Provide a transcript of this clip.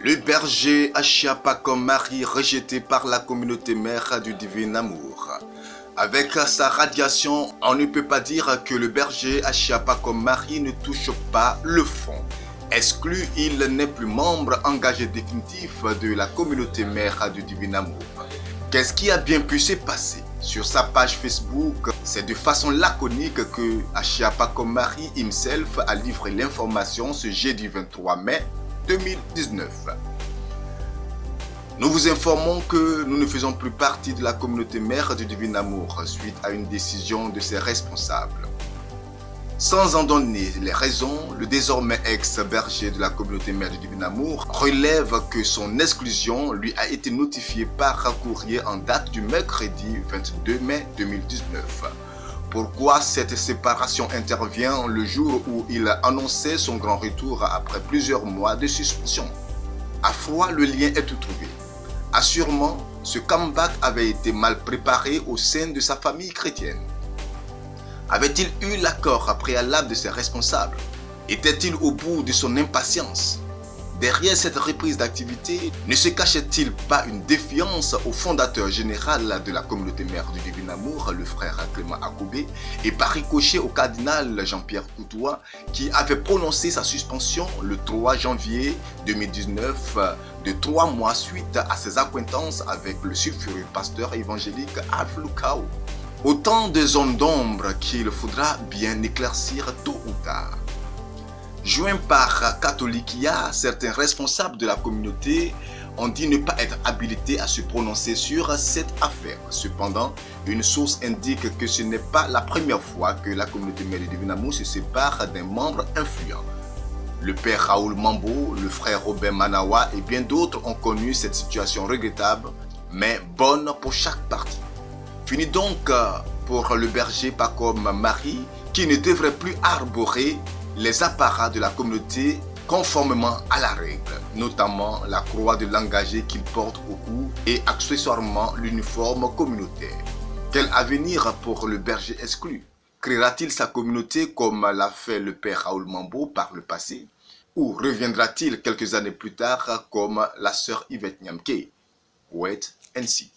Le berger Achiapa comme mari rejeté par la communauté mère du divin amour. Avec sa radiation, on ne peut pas dire que le berger Achiapa comme mari ne touche pas le fond. Exclu, il n'est plus membre engagé définitif de la communauté mère du divin amour. Qu'est-ce qui a bien pu se passer? Sur sa page Facebook, c'est de façon laconique que Achiapa comme mari himself a livré l'information ce jeudi 23 mai 2019. Nous vous informons que nous ne faisons plus partie de la communauté mère du divin amour suite à une décision de ses responsables. Sans en donner les raisons, le désormais ex-berger de la communauté mère du divin amour relève que son exclusion lui a été notifiée par courrier en date du mercredi 22 mai 2019. Pourquoi cette séparation intervient le jour où il annonçait son grand retour après plusieurs mois de suspension? À froid, le lien est tout trouvé. Assurément, ce comeback avait été mal préparé au sein de sa famille chrétienne. Avait-il eu l'accord préalable de ses responsables? Était-il au bout de son impatience? Derrière cette reprise d'activité, ne se cachait-il pas une défiance au fondateur général de la communauté mère du divin amour, le frère Clément Akoubé, et par ricochet au cardinal Jean-Pierre Coutois, qui avait prononcé sa suspension le 3 janvier 2019 de 3 mois suite à ses accointances avec le sulfureux pasteur évangélique Alph Lucao? Autant de zones d'ombre qu'il faudra bien éclaircir tôt ou tard. Joints par Catholiquia, certains responsables de la communauté ont dit ne pas être habilités à se prononcer sur cette affaire. Cependant, une source indique que ce n'est pas la première fois que la communauté mère du divin amour se sépare d'un membre influent. Le père Raoul Mambo, le frère Robert Manawa et bien d'autres ont connu cette situation regrettable, mais bonne pour chaque partie. Fini donc pour le berger pas comme mari qui ne devrait plus arborer les apparats de la communauté conformément à la règle, notamment la croix de l'engagé qu'il porte au cou et accessoirement l'uniforme communautaire. Quel avenir pour le berger exclu? Créera-t-il sa communauté comme l'a fait le père Raoul Mambo par le passé? Ou reviendra-t-il quelques années plus tard comme la sœur Yvette Nyamke? Wait and see.